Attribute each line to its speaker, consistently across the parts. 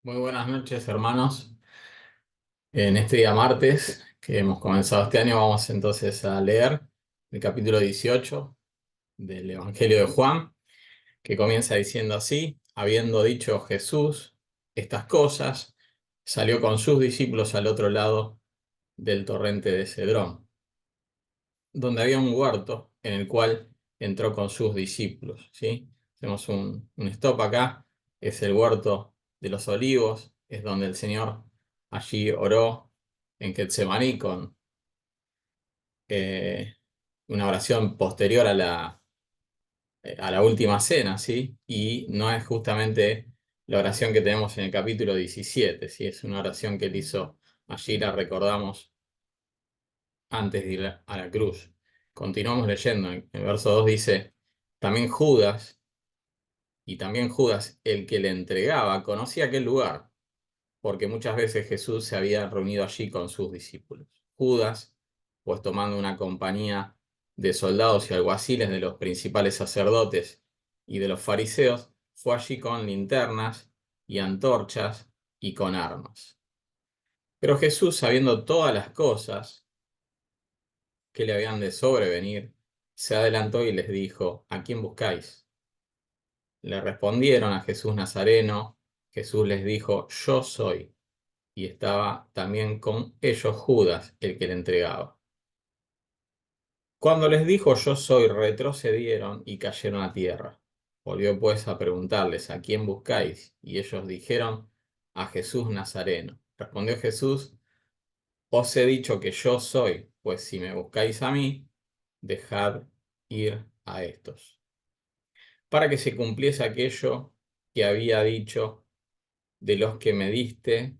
Speaker 1: Muy buenas noches, hermanos. En este día martes que hemos comenzado este año, vamos entonces a leer el capítulo 18 del Evangelio de Juan, que comienza diciendo así: habiendo dicho Jesús estas cosas, salió con sus discípulos al otro lado del torrente de Cedrón, donde había un huerto en el cual entró con sus discípulos. ¿Sí? Hacemos un stop acá. Es el huerto de los olivos, es donde el Señor allí oró en Getsemaní con eh, una oración posterior a la última cena, ¿sí? Y no es justamente la oración que tenemos en el capítulo 17, ¿sí? Es una oración que él hizo allí, la recordamos antes de ir a la cruz. Continuamos leyendo. En el verso 2 dice: también Judas, el que le entregaba, conocía aquel lugar, porque muchas veces Jesús se había reunido allí con sus discípulos. Judas, pues tomando una compañía de soldados y alguaciles de los principales sacerdotes y de los fariseos, fue allí con linternas y antorchas y con armas. Pero Jesús, sabiendo todas las cosas que le habían de sobrevenir, se adelantó y les dijo: ¿a quién buscáis? Le respondieron: a Jesús Nazareno. Jesús les dijo: yo soy. Y estaba también con ellos Judas, el que le entregaba. Cuando les dijo: yo soy, retrocedieron y cayeron a tierra. Volvió pues a preguntarles: ¿a quién buscáis? Y ellos dijeron: a Jesús Nazareno. Respondió Jesús: os he dicho que yo soy, pues si me buscáis a mí, dejad ir a estos. Para que se cumpliese aquello que había dicho: de los que me diste,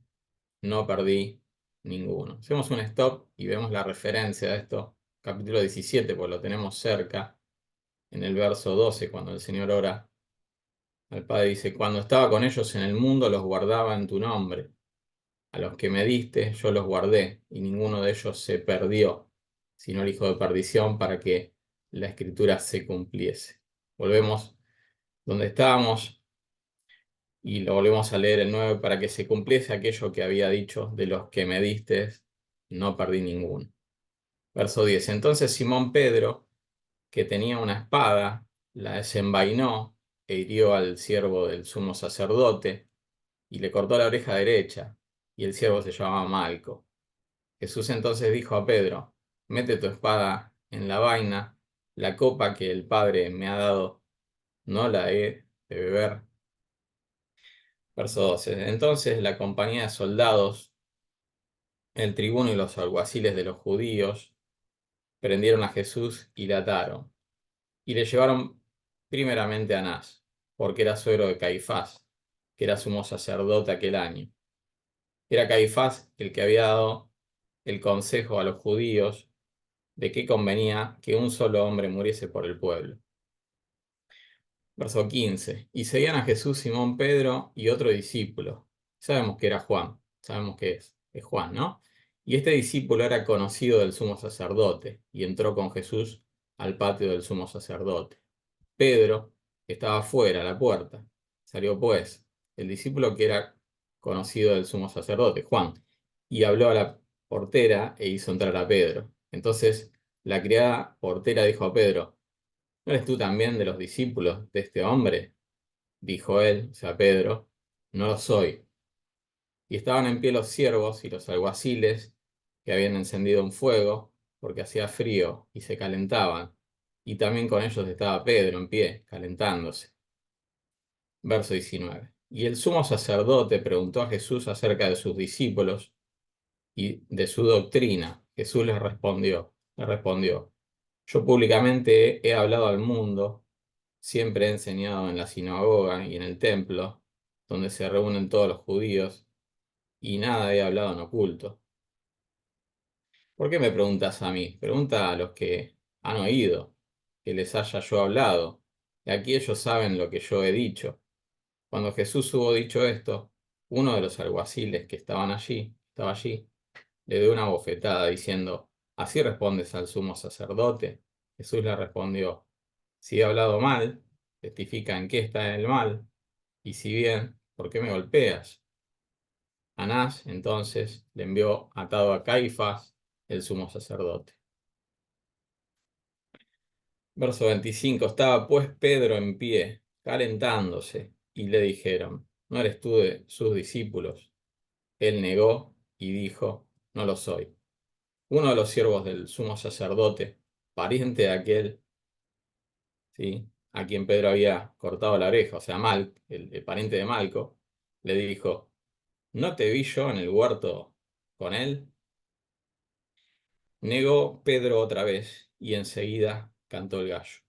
Speaker 1: no perdí ninguno. Hacemos un stop y vemos la referencia de esto, capítulo 17, pues lo tenemos cerca, en el verso 12, cuando el Señor ora al Padre, dice: cuando estaba con ellos en el mundo, los guardaba en tu nombre. A los que me diste, yo los guardé, y ninguno de ellos se perdió, sino el hijo de perdición, para que la escritura se cumpliese. Volvemos donde estábamos y lo volvemos a leer el 9: para que se cumpliese aquello que había dicho: de los que me diste, no perdí ninguno. Verso 10: entonces Simón Pedro, que tenía una espada, la desenvainó e hirió al siervo del sumo sacerdote y le cortó la oreja derecha, y el siervo se llamaba Malco. Jesús entonces dijo a Pedro: mete tu espada en la vaina, la copa que el Padre me ha dado, no la he de beber. Verso 12: entonces la compañía de soldados, el tribuno y los alguaciles de los judíos prendieron a Jesús y le ataron, y le llevaron primeramente a Anás, porque era suegro de Caifás, que era sumo sacerdote aquel año. Era Caifás el que había dado el consejo a los judíos de que convenía que un solo hombre muriese por el pueblo. Verso 15: y seguían a Jesús Simón Pedro y otro discípulo. Sabemos que era Juan, sabemos que es Juan, ¿no? Y este discípulo era conocido del sumo sacerdote, y entró con Jesús al patio del sumo sacerdote. Pedro estaba fuera, a la puerta. Salió pues el discípulo que era conocido del sumo sacerdote, Juan, y habló a la portera e hizo entrar a Pedro. Entonces la criada portera dijo a Pedro: ¿no eres tú también de los discípulos de este hombre? Dijo él, o sea, Pedro: no lo soy. Y estaban en pie los siervos y los alguaciles, que habían encendido un fuego, porque hacía frío, y se calentaban. Y también con ellos estaba Pedro en pie, calentándose. Verso 19: y el sumo sacerdote preguntó a Jesús acerca de sus discípulos y de su doctrina. Jesús le respondió: yo públicamente he hablado al mundo, siempre he enseñado en la sinagoga y en el templo, donde se reúnen todos los judíos, y nada he hablado en oculto. ¿Por qué me preguntas a mí? Pregunta a los que han oído que les haya yo hablado, y aquí ellos saben lo que yo he dicho. Cuando Jesús hubo dicho esto, uno de los alguaciles que estaba allí, le dio una bofetada diciendo: ¿así respondes al sumo sacerdote? Jesús le respondió: si he hablado mal, testifica en qué está el mal, y si bien, ¿por qué me golpeas? Anás entonces le envió atado a Caifás, el sumo sacerdote. Verso 25. Estaba pues Pedro en pie, calentándose, y le dijeron: ¿No eres tú de sus discípulos? Él negó y dijo: No lo soy. Uno de los siervos del sumo sacerdote, pariente de aquel, ¿sí?, a quien Pedro había cortado la oreja, o sea, el pariente de Malco, le dijo: ¿No te vi yo en el huerto con él? Negó Pedro otra vez y enseguida cantó el gallo.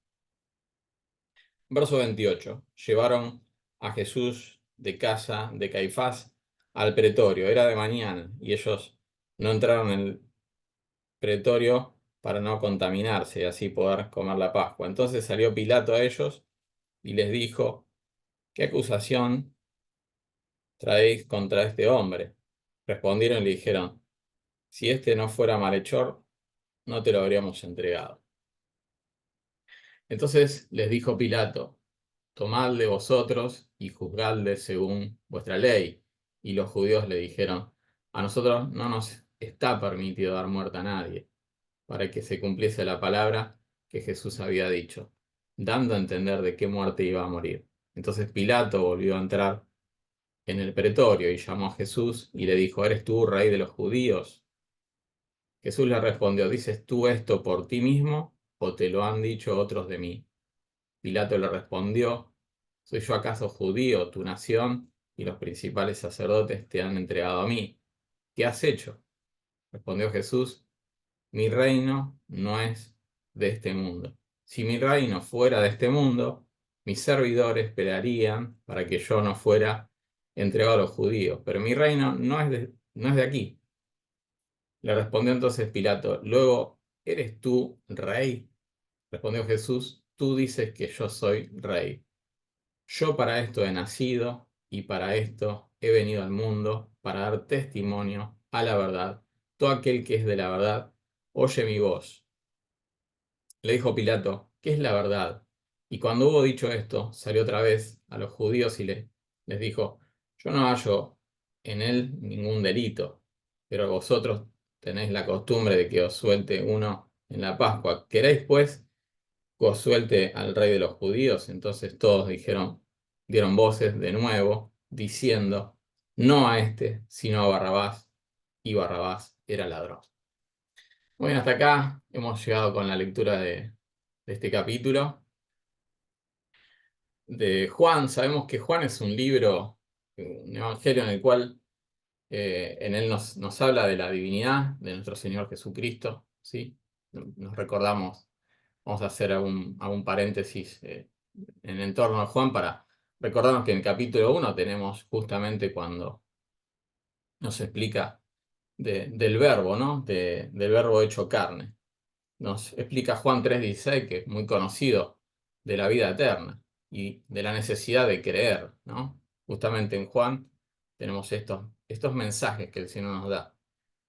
Speaker 1: Verso 28. Llevaron a Jesús de casa de Caifás al pretorio. Era de mañana y ellos no entraron en el pretorio para no contaminarse y así poder comer la Pascua. Entonces salió Pilato a ellos y les dijo: ¿Qué acusación traéis contra este hombre? Respondieron y le dijeron: Si este no fuera malhechor, no te lo habríamos entregado. Entonces les dijo Pilato: Tomadle vosotros y juzgadle según vuestra ley. Y los judíos le dijeron: A nosotros no nos está permitido dar muerte a nadie, para que se cumpliese la palabra que Jesús había dicho, dando a entender de qué muerte iba a morir. Entonces Pilato volvió a entrar en el pretorio y llamó a Jesús y le dijo: ¿Eres tú rey de los judíos? Jesús le respondió: ¿Dices tú esto por ti mismo o te lo han dicho otros de mí? Pilato le respondió: ¿Soy yo acaso judío, tu nación y los principales sacerdotes te han entregado a mí? ¿Qué has hecho? Respondió Jesús: Mi reino no es de este mundo. Si mi reino fuera de este mundo, mis servidores pelearían para que yo no fuera entregado a los judíos, pero mi reino no es de aquí. Le respondió entonces Pilato: Luego, ¿eres tú rey? Respondió Jesús: Tú dices que yo soy rey. Yo para esto he nacido y para esto he venido al mundo, para dar testimonio a la verdad. Todo aquel que es de la verdad oye mi voz. Le dijo Pilato: ¿Qué es la verdad? Y cuando hubo dicho esto, salió otra vez a los judíos y les dijo: Yo no hallo en él ningún delito, pero vosotros tenéis la costumbre de que os suelte uno en la Pascua. ¿Queréis pues que os suelte al rey de los judíos? Entonces todos dieron voces de nuevo, diciendo: No a este, sino a Barrabás. Y Barrabás era ladrón. Bueno, hasta acá hemos llegado con la lectura de este capítulo de Juan. Sabemos que Juan es un libro, un evangelio en el cual en él nos habla de la divinidad de nuestro Señor Jesucristo, ¿sí? Nos recordamos, vamos a hacer algún paréntesis en el entorno de Juan para recordarnos que en el capítulo 1 tenemos justamente cuando nos explica del verbo, ¿no? Del verbo hecho carne. Nos explica Juan 3:16, que es muy conocido, de la vida eterna y de la necesidad de creer, ¿no? Justamente en Juan tenemos estos mensajes que el Señor nos da,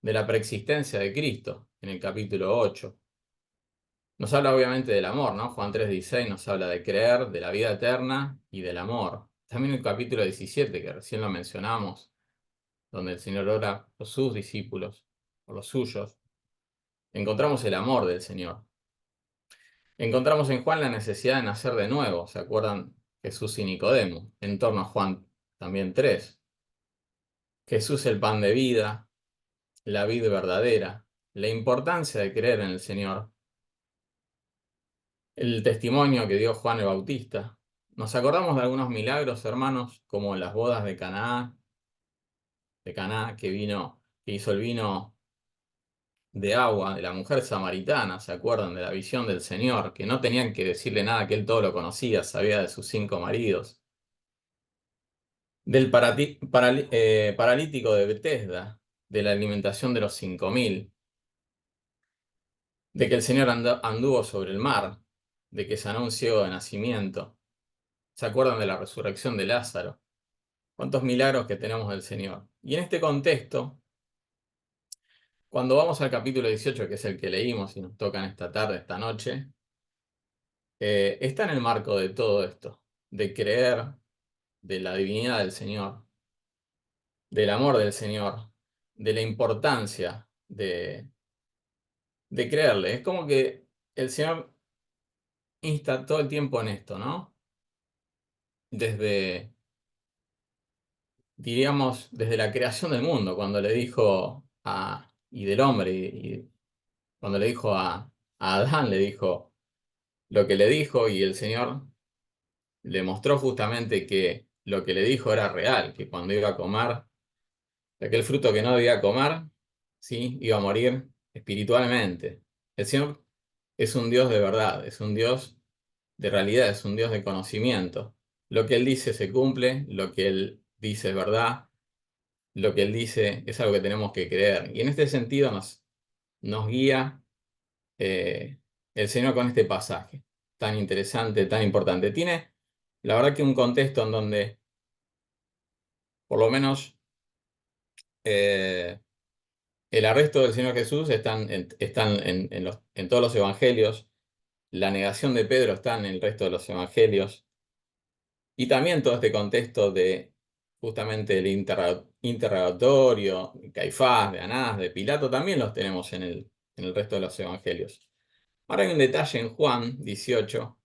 Speaker 1: de la preexistencia de Cristo, en el capítulo 8. Nos habla obviamente del amor, ¿no? Juan 3:16 nos habla de creer, de la vida eterna y del amor. También el capítulo 17, que recién lo mencionamos, donde el Señor ora por sus discípulos, por los suyos, encontramos el amor del Señor. Encontramos en Juan la necesidad de nacer de nuevo. ¿Se acuerdan? Jesús y Nicodemo, en torno a Juan también 3. Jesús el pan de vida, la vid verdadera, la importancia de creer en el Señor, el testimonio que dio Juan el Bautista. Nos acordamos de algunos milagros, hermanos, como las bodas de Caná, que hizo el vino de agua, de la mujer samaritana. ¿Se acuerdan de la visión del Señor? Que no tenían que decirle nada, que él todo lo conocía, sabía de sus 5 maridos. Del paralítico de Betesda, de la alimentación de los 5.000, de que el Señor anduvo sobre el mar, de que sanó a un ciego de nacimiento. ¿Se acuerdan de la resurrección de Lázaro? ¿Cuántos milagros que tenemos del Señor? Y en este contexto, cuando vamos al capítulo 18, que es el que leímos y nos tocan esta tarde, esta noche, está en el marco de todo esto, de creer, de la divinidad del Señor. del amor del Señor, de la importancia de creerle. Es como que el Señor insta todo el tiempo en esto, ¿no? Desde, diríamos, desde la creación del mundo, cuando le dijo y del hombre, y cuando le dijo a Adán, le dijo lo que le dijo, y el Señor le mostró justamente que lo que le dijo era real, que cuando iba a comer de aquel fruto que no debía comer, ¿sí? Iba a morir espiritualmente. El Señor es un Dios de verdad, es un Dios de realidad, es un Dios de conocimiento. Lo que Él dice se cumple, lo que Él dice es verdad, lo que Él dice es algo que tenemos que creer. Y en este sentido nos guía eh, el Señor con este pasaje tan interesante, tan importante. Tiene, la verdad, que un contexto en donde, por lo menos, eh, el arresto del Señor Jesús están en todos los evangelios, la negación de Pedro está en el resto de los evangelios, y también todo este contexto de justamente el interrogatorio, de Caifás, de Anás, de Pilato, también los tenemos en el resto de los evangelios. Ahora hay un detalle en Juan 18,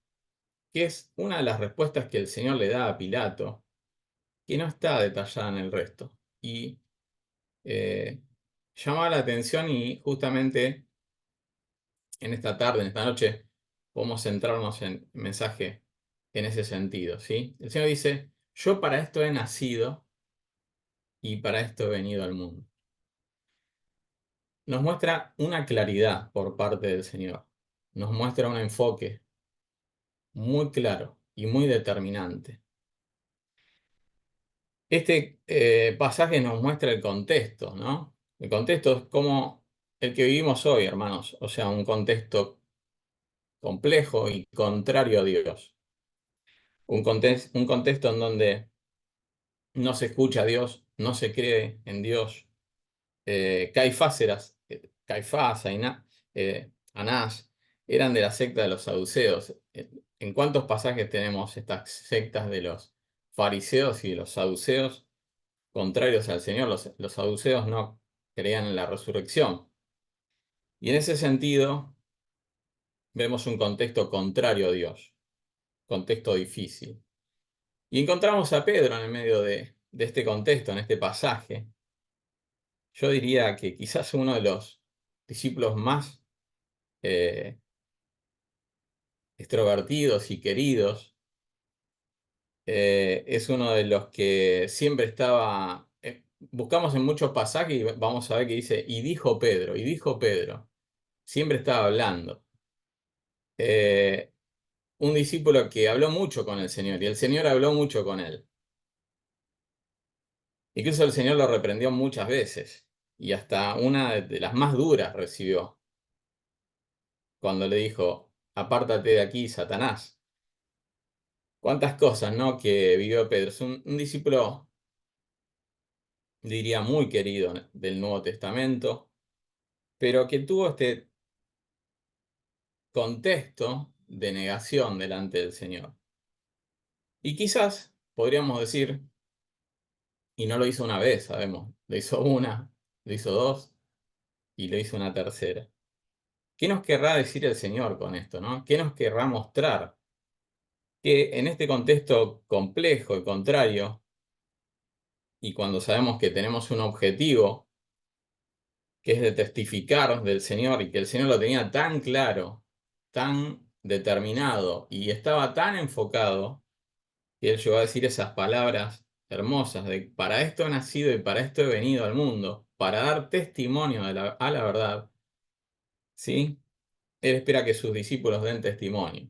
Speaker 1: que es una de las respuestas que el Señor le da a Pilato, que no está detallada en el resto. Y llama la atención, y justamente en esta tarde, en esta noche, podemos centrarnos en el mensaje en ese sentido, ¿sí? El Señor dice, yo para esto he nacido y para esto he venido al mundo. Nos muestra una claridad por parte del Señor. Nos muestra un enfoque muy claro y muy determinante. Este pasaje nos muestra el contexto, ¿no? El contexto es como el que vivimos hoy, hermanos. O sea, un contexto complejo y contrario a Dios. Un contexto en donde no se escucha a Dios, no se cree en Dios. Caifás, Anás, eran de la secta de los saduceos. ¿En cuántos pasajes tenemos estas sectas de los fariseos y de los saduceos contrarios al Señor? Los saduceos no creían en la resurrección. Y en ese sentido vemos un contexto contrario a Dios, contexto difícil. Y encontramos a Pedro en el medio de este contexto, en este pasaje. Yo diría que quizás uno de los discípulos más eh, extrovertidos y queridos, es uno de los que siempre estaba, buscamos en muchos pasajes y vamos a ver que dice, y dijo Pedro, siempre estaba hablando. Eh, un discípulo que habló mucho con el Señor y el Señor habló mucho con él. Incluso el Señor lo reprendió muchas veces y hasta una de las más duras recibió cuando le dijo, apártate de aquí, Satanás. Cuántas cosas, ¿no?, que vivió Pedro. Es un discípulo, diría, muy querido del Nuevo Testamento, pero que tuvo este contexto de negación delante del Señor. Y quizás podríamos decir, y no lo hizo una vez, sabemos, lo hizo una, lo hizo dos y lo hizo una tercera. ¿Qué nos querrá decir el Señor con esto, no? ¿Qué nos querrá mostrar? Que en este contexto complejo y contrario, y cuando sabemos que tenemos un objetivo, que es de testificar del Señor, y que el Señor lo tenía tan claro, tan determinado, y estaba tan enfocado, que Él llegó a decir esas palabras hermosas de, para esto he nacido y para esto he venido al mundo, para dar testimonio a la verdad, ¿sí? Él espera que sus discípulos den testimonio.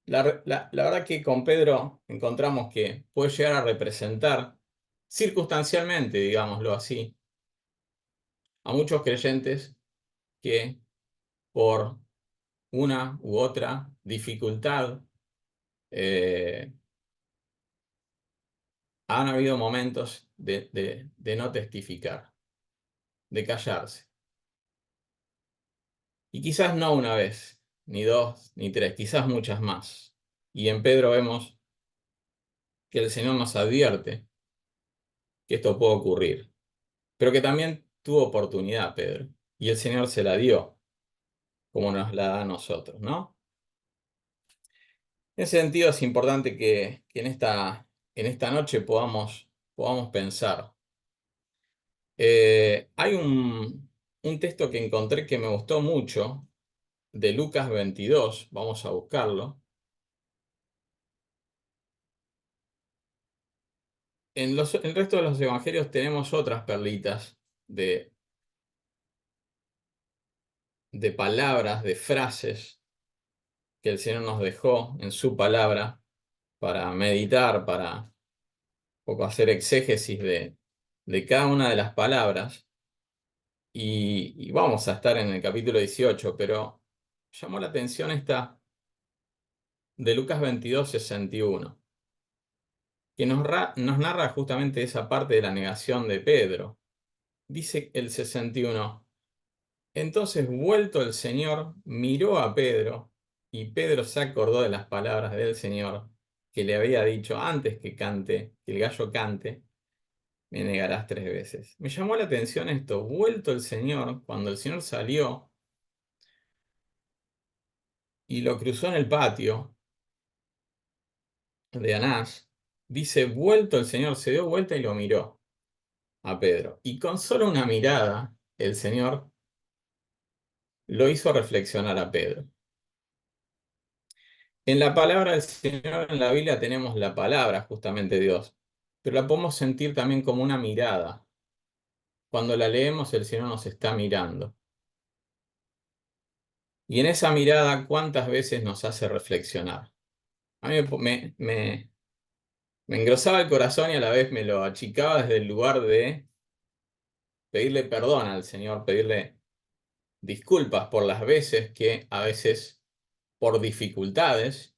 Speaker 1: La verdad que con Pedro encontramos que puede llegar a representar circunstancialmente, digámoslo así, a muchos creyentes que por una u otra dificultad eh, han habido momentos de no testificar, de callarse. Y quizás no una vez, ni dos, ni tres, quizás muchas más. Y en Pedro vemos que el Señor nos advierte que esto puede ocurrir, pero que también tuvo oportunidad Pedro, y el Señor se la dio, como nos la da a nosotros, ¿no? En ese sentido es importante que en esta noche podamos pensar. Hay un texto que encontré que me gustó mucho, de Lucas 22, vamos a buscarlo. En el resto de los evangelios tenemos otras perlitas de, de palabras, de frases que el Señor nos dejó en su palabra para meditar, para un poco hacer exégesis de cada una de las palabras. Y vamos a estar en el capítulo 18, pero llamó la atención esta de Lucas 22, 61, que nos narra justamente esa parte de la negación de Pedro. Dice el 61: entonces vuelto el Señor, miró a Pedro, y Pedro se acordó de las palabras del Señor que le había dicho antes que el gallo cante, me negarás 3 veces. Me llamó la atención esto, vuelto el Señor, cuando el Señor salió y lo cruzó en el patio de Anás, dice, vuelto el Señor, se dio vuelta y lo miró a Pedro. Y con solo una mirada, el Señor lo hizo reflexionar a Pedro. En la palabra del Señor, en la Biblia, tenemos la palabra, justamente Dios, pero la podemos sentir también como una mirada. Cuando la leemos, el Señor nos está mirando. Y en esa mirada, ¿cuántas veces nos hace reflexionar? A mí me engrosaba el corazón y a la vez me lo achicaba desde el lugar de pedirle perdón al Señor, pedirle disculpas por las veces que a veces por dificultades,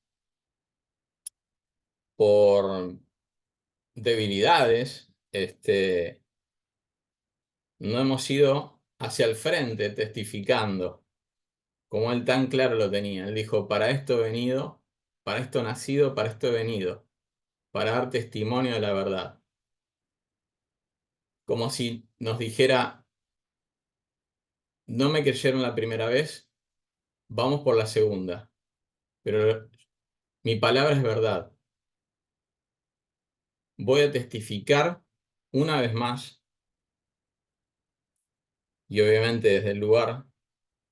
Speaker 1: por debilidades, no hemos ido hacia el frente testificando, como él tan claro lo tenía. Él dijo, para esto he venido, para esto he nacido, para esto he venido, para dar testimonio de la verdad. Como si nos dijera, no me creyeron la primera vez, vamos por la segunda, pero mi palabra es verdad. Voy a testificar una vez más, y obviamente desde el lugar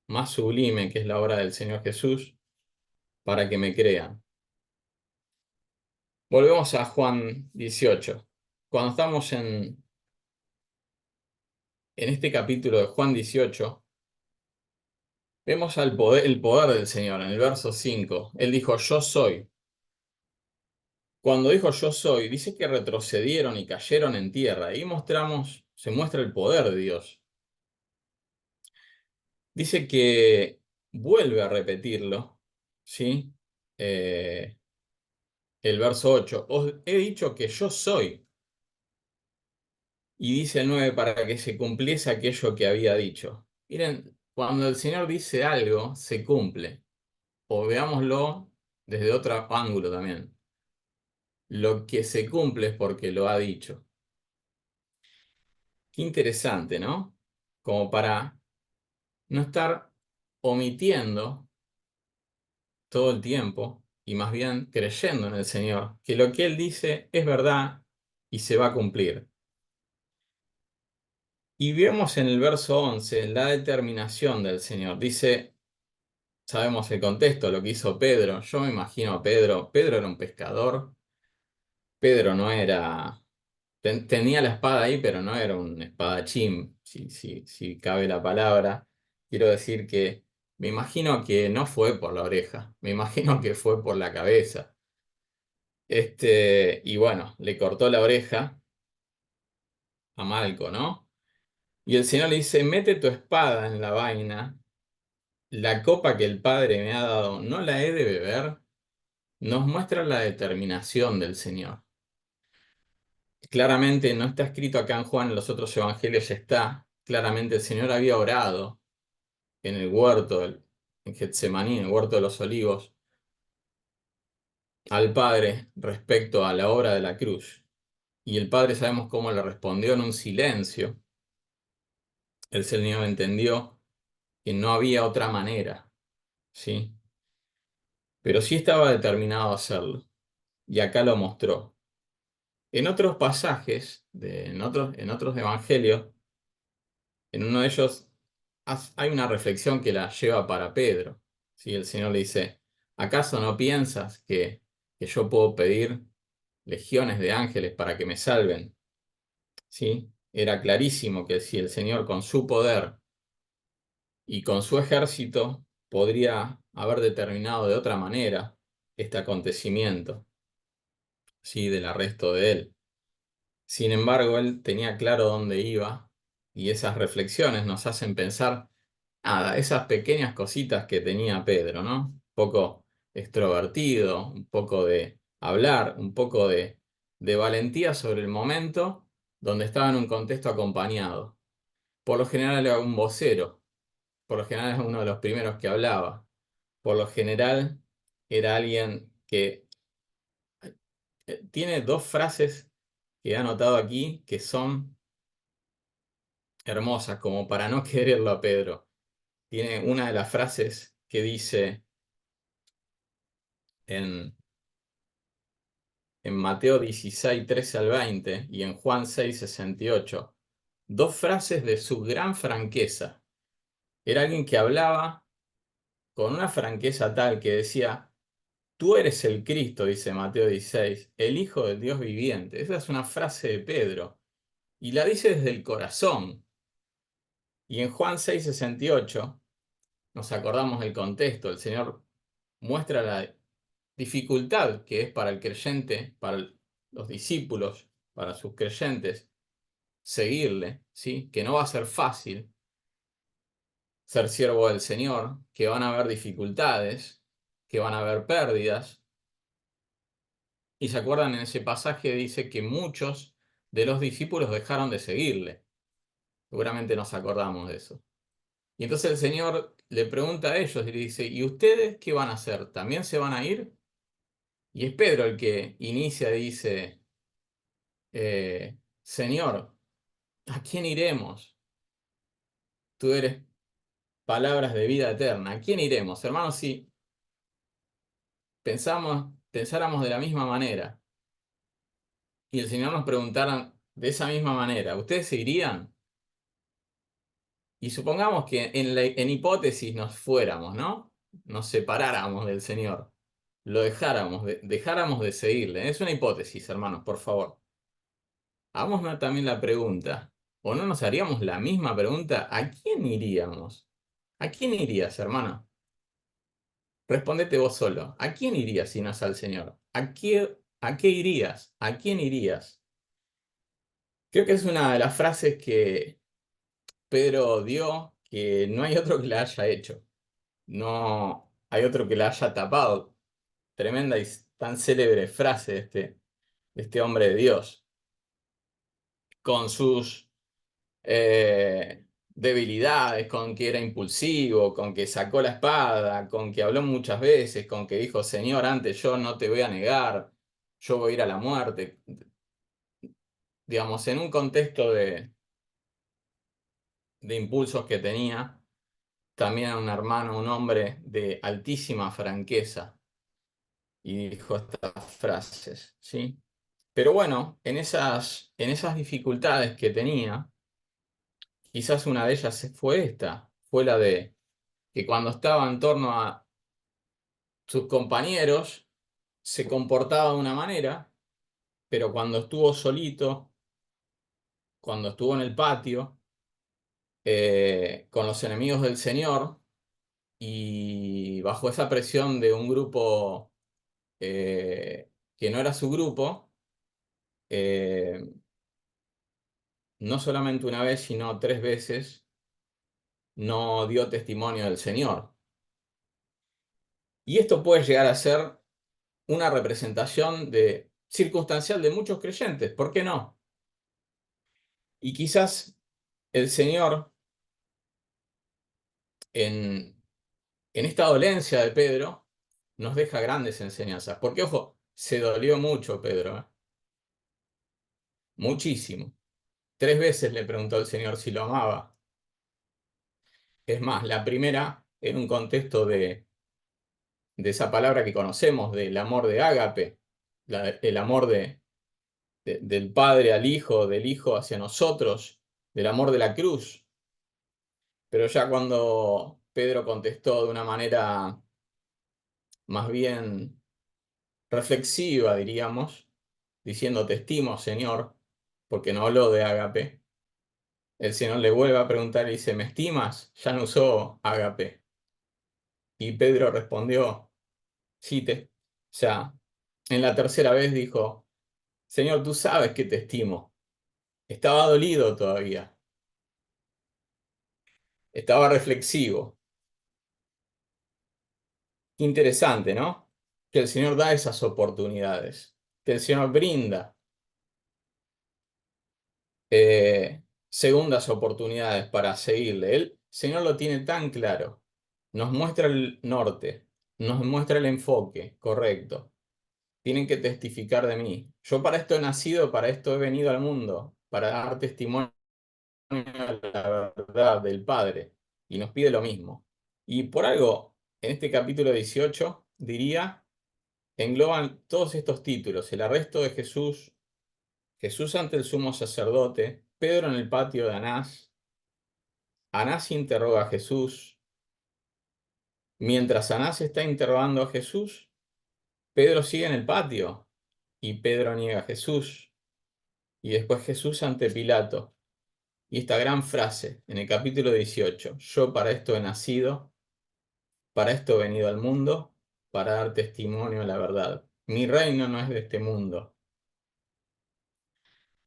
Speaker 1: más sublime que es la obra del Señor Jesús, para que me crean. Volvemos a Juan 18. Cuando estamos en este capítulo de Juan 18, vemos el poder del Señor. En el verso 5, Él dijo, yo soy. Cuando dijo yo soy, dice que retrocedieron y cayeron en tierra. Y se muestra el poder de Dios. Dice que vuelve a repetirlo, ¿sí? Eh, el verso 8, os he dicho que yo soy. Y dice el 9, para que se cumpliese aquello que había dicho. Miren, cuando el Señor dice algo, se cumple. O veámoslo desde otro ángulo también. Lo que se cumple es porque lo ha dicho. Qué interesante, ¿no? Como para no estar omitiendo todo el tiempo y más bien creyendo en el Señor, que lo que Él dice es verdad y se va a cumplir. Y vemos en el verso 11 la determinación del Señor. Dice, sabemos el contexto, lo que hizo Pedro. Yo me imagino a Pedro. Pedro era un pescador. Pedro no era... tenía la espada ahí, pero no era un espadachín, si cabe la palabra. Quiero decir que me imagino que no fue por la oreja. Me imagino que fue por la cabeza. Y bueno, le cortó la oreja a Malco, ¿no? Y el Señor le dice, mete tu espada en la vaina, la copa que el Padre me ha dado, ¿no la he de beber? Nos muestra la determinación del Señor. Claramente no está escrito acá en Juan, en los otros evangelios está, claramente el Señor había orado en el huerto, en Getsemaní, en el huerto de los olivos, al Padre respecto a la obra de la cruz. Y el padre sabemos cómo le respondió en un silencio. El Señor entendió que no había otra manera, ¿sí? Pero sí estaba determinado a hacerlo. Y acá lo mostró. En otros pasajes, en otros evangelios, en uno de ellos hay una reflexión que la lleva para Pedro. ¿Sí? El Señor le dice, ¿acaso no piensas que yo puedo pedir legiones de ángeles para que me salven? ¿Sí? Era clarísimo que si el Señor con su poder y con su ejército podría haber determinado de otra manera este acontecimiento, ¿sí? Del arresto de él. Sin embargo, él tenía claro dónde iba y esas reflexiones nos hacen pensar, nada, esas pequeñas cositas que tenía Pedro, ¿no? Un poco extrovertido, un poco de hablar, un poco de valentía sobre el momento donde estaba en un contexto acompañado. Por lo general era un vocero, por lo general era uno de los primeros que hablaba, por lo general era alguien que tiene dos frases que he anotado aquí que son hermosas, como para no quererlo a Pedro. Tiene una de las frases que dice en, en Mateo 16, 13 al 20 y en Juan 6, 68. Dos frases de su gran franqueza. Era alguien que hablaba con una franqueza tal que decía, tú eres el Cristo, dice Mateo 16, el Hijo del Dios viviente. Esa es una frase de Pedro y la dice desde el corazón. Y en Juan 6, 68 nos acordamos del contexto. El Señor muestra la dificultad que es para el creyente, para los discípulos, para sus creyentes, seguirle, ¿sí? Que no va a ser fácil ser siervo del Señor, que van a haber dificultades, que van a haber pérdidas. Y se acuerdan en ese pasaje dice que muchos de los discípulos dejaron de seguirle. Seguramente nos acordamos de eso. Y entonces el Señor le pregunta a ellos y le dice, ¿y ustedes qué van a hacer? ¿También se van a ir? Y es Pedro el que inicia y dice, Señor, ¿a quién iremos? Tú eres palabras de vida eterna. ¿A quién iremos? Hermanos, si pensáramos de la misma manera y el Señor nos preguntara de esa misma manera, ¿ustedes se irían? Y supongamos que en hipótesis nos fuéramos, ¿no? Nos separáramos del Señor, lo dejáramos de seguirle. Es una hipótesis, hermanos, por favor. Hagámonos también la pregunta, ¿o no nos haríamos la misma pregunta? ¿A quién iríamos? ¿A quién irías, hermano? Respondete vos solo. ¿A quién irías si no es al Señor? ¿A qué irías? ¿A quién irías? Creo que es una de las frases que Pedro dio que no hay otro que la haya hecho. No hay otro que la haya tapado. Tremenda y tan célebre frase de este hombre de Dios. Con sus debilidades, con que era impulsivo, con que sacó la espada, con que habló muchas veces, con que dijo, Señor, antes yo no te voy a negar, yo voy a ir a la muerte. Digamos, en un contexto de impulsos que tenía, también era un hermano, un hombre de altísima franqueza, y dijo estas frases, ¿sí? Pero bueno, en esas dificultades que tenía, quizás una de ellas fue esta, fue la de que cuando estaba en torno a sus compañeros se comportaba de una manera, pero cuando estuvo solito, cuando estuvo en el patio, con los enemigos del Señor y bajo esa presión de un grupo que no era su grupo, eh, no solamente una vez, sino tres veces, no dio testimonio del Señor. Y esto puede llegar a ser una representación circunstancial de muchos creyentes, ¿por qué no? Y quizás el Señor, en, en esta dolencia de Pedro, nos deja grandes enseñanzas. Porque, ojo, se dolió mucho Pedro, ¿eh? muchísimo. 3 veces le preguntó al Señor si lo amaba. Es más, la primera en un contexto de esa palabra que conocemos, del amor de ágape, el amor del Padre al Hijo, del Hijo hacia nosotros, del amor de la cruz. Pero ya cuando Pedro contestó de una manera más bien reflexiva, diríamos, diciendo, te estimo, Señor, porque no habló de ágape, el Señor le vuelve a preguntar y dice, ¿me estimas? Ya no usó ágape. Y Pedro respondió, sí, o sea, en la tercera vez dijo, Señor, tú sabes que te estimo. Estaba dolido todavía, estaba reflexivo. Interesante, ¿no? Que el Señor da esas oportunidades, que el Señor brinda segundas oportunidades para seguirle. El Señor lo tiene tan claro. Nos muestra el norte, nos muestra el enfoque correcto. Tienen que testificar de mí. Yo para esto he nacido, para esto he venido al mundo, para dar testimonio de la verdad del Padre. Y nos pide lo mismo. Y por algo, en este capítulo 18, diría, engloban todos estos títulos: el arresto de Jesús, Jesús ante el sumo sacerdote, Pedro en el patio de Anás, Anás interroga a Jesús. Mientras Anás está interrogando a Jesús, Pedro sigue en el patio y Pedro niega a Jesús. Y después Jesús ante Pilato. Y esta gran frase en el capítulo 18, yo para esto he nacido, para esto he venido al mundo, para dar testimonio de la verdad. Mi reino no es de este mundo,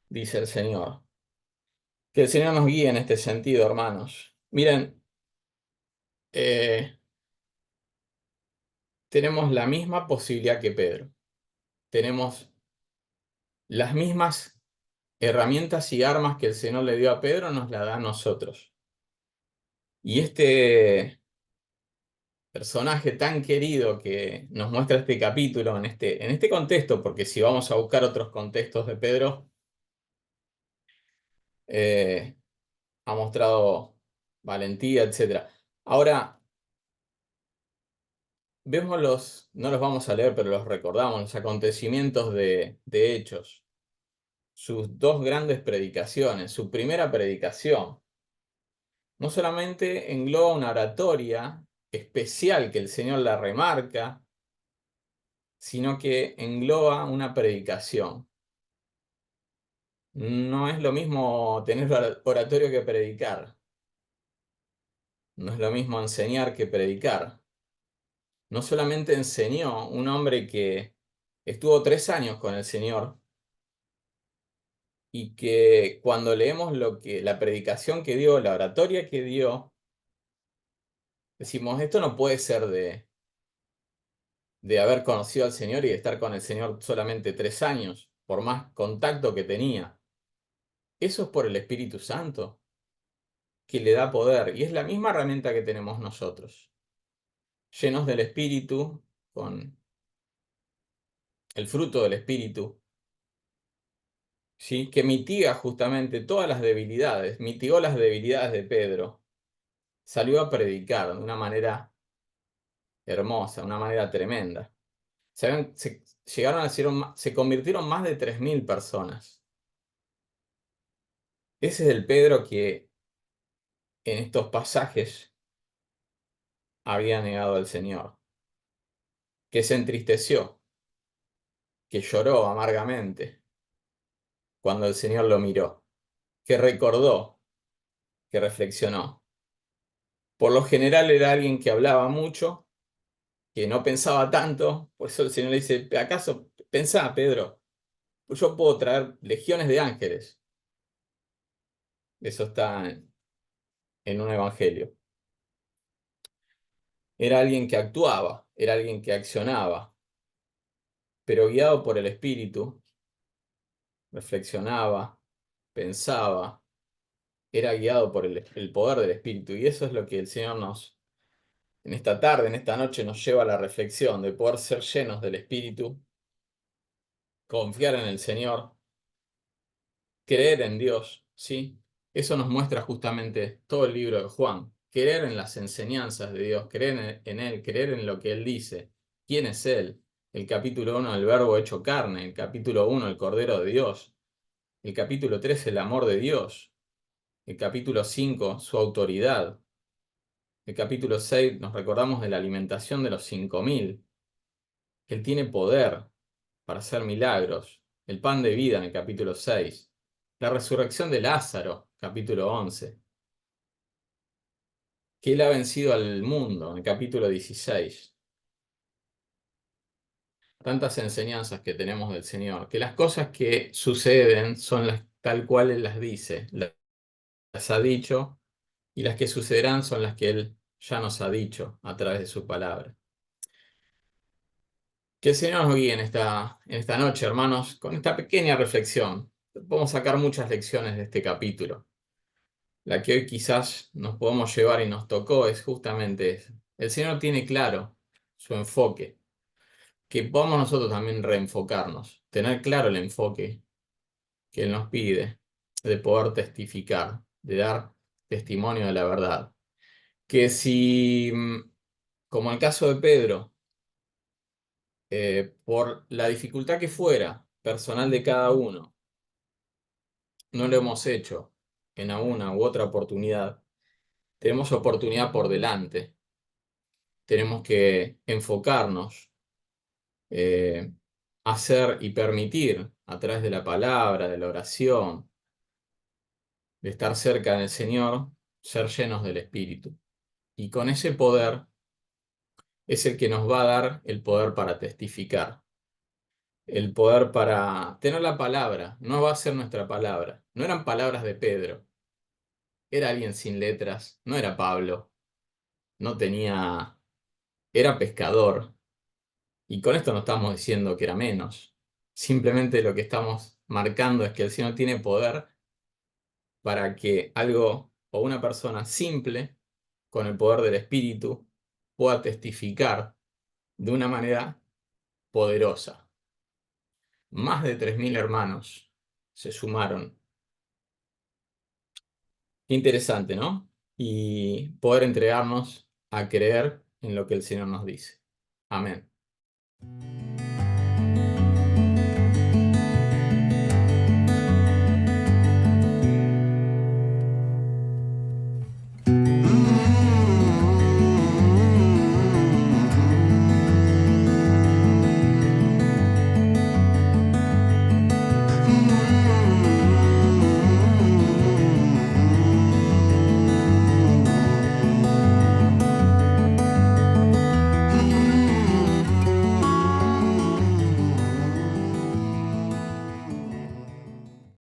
Speaker 1: dice el Señor. Que el Señor nos guíe en este sentido, hermanos. Miren, eh, tenemos la misma posibilidad que Pedro. Tenemos las mismas herramientas y armas que el Señor le dio a Pedro, nos la da a nosotros. Y este personaje tan querido que nos muestra este capítulo en este contexto, porque si vamos a buscar otros contextos de Pedro, eh, ha mostrado valentía, etcétera. Ahora, vemos no los vamos a leer, pero los recordamos, los acontecimientos de Hechos, sus dos grandes predicaciones, su primera predicación. No solamente engloba una oratoria especial que el Señor la remarca, sino que engloba una predicación. No es lo mismo tener oratorio que predicar. No es lo mismo enseñar que predicar. No solamente enseñó un hombre que estuvo 3 años con el Señor y que cuando leemos la predicación que dio, la oratoria que dio, decimos, esto no puede ser de haber conocido al Señor y de estar con el Señor solamente 3 años, por más contacto que tenía. Eso es por el Espíritu Santo, que le da poder, y es la misma herramienta que tenemos nosotros, llenos del Espíritu, con el fruto del Espíritu, ¿sí? Que mitiga justamente todas las debilidades, mitigó las debilidades de Pedro, salió a predicar de una manera hermosa, de una manera tremenda. Llegaron a ser, se convirtieron más de 3.000 personas. Ese es el Pedro que en estos pasajes había negado al Señor, que se entristeció, que lloró amargamente cuando el Señor lo miró, que recordó, que reflexionó. Por lo general era alguien que hablaba mucho, que no pensaba tanto, por eso el Señor le dice, ¿acaso pensá, Pedro? Pues yo puedo traer legiones de ángeles. Eso está en un evangelio. Era alguien que actuaba, era alguien que accionaba, pero guiado por el Espíritu, reflexionaba, pensaba, era guiado por el poder del Espíritu. Y eso es lo que el Señor en esta tarde, en esta noche, nos lleva a la reflexión de poder ser llenos del Espíritu, confiar en el Señor creer en Dios, ¿sí? Eso nos muestra justamente todo el libro de Juan. Creer en las enseñanzas de Dios, creer en Él, creer en lo que Él dice. ¿Quién es Él? El capítulo 1, el Verbo hecho carne. El capítulo 1, el Cordero de Dios. El capítulo 3, el amor de Dios. El capítulo 5, su autoridad. El capítulo 6, nos recordamos de la alimentación de los 5.000, que Él tiene poder para hacer milagros. El pan de vida en el capítulo 6. La resurrección de Lázaro, capítulo 11. Que Él ha vencido al mundo en el capítulo 16. Tantas enseñanzas que tenemos del Señor, que las cosas que suceden son las tal cual Él las dice, las ha dicho, y las que sucederán son las que Él ya nos ha dicho a través de su palabra. Que el Señor nos guíe en esta noche, hermanos, con esta pequeña reflexión. Podemos sacar muchas lecciones de este capítulo. La que hoy quizás nos podemos llevar y nos tocó es justamente eso. El Señor tiene claro su enfoque, que podamos nosotros también reenfocarnos, tener claro el enfoque que Él nos pide, de poder testificar, de dar testimonio de la verdad. Que si, como el caso de Pedro, por la dificultad que fuera, personal de cada uno, no lo hemos hecho en una u otra oportunidad, tenemos oportunidad por delante. Tenemos que enfocarnos, eh, hacer y permitir a través de la palabra, de la oración, de estar cerca del Señor, ser llenos del Espíritu. Y con ese poder es el que nos va a dar el poder para testificar, el poder para tener la palabra. No va a ser nuestra palabra. No eran palabras de Pedro. Era alguien sin letras. No era Pablo. No tenía... Era pescador. Y con esto no estamos diciendo que era menos. Simplemente lo que estamos marcando es que el Señor tiene poder para que algo o una persona simple, con el poder del Espíritu, pueda testificar de una manera poderosa. Más de 3.000 hermanos se sumaron. Interesante, ¿no? Y poder entregarnos a creer en lo que el Señor nos dice. Amén.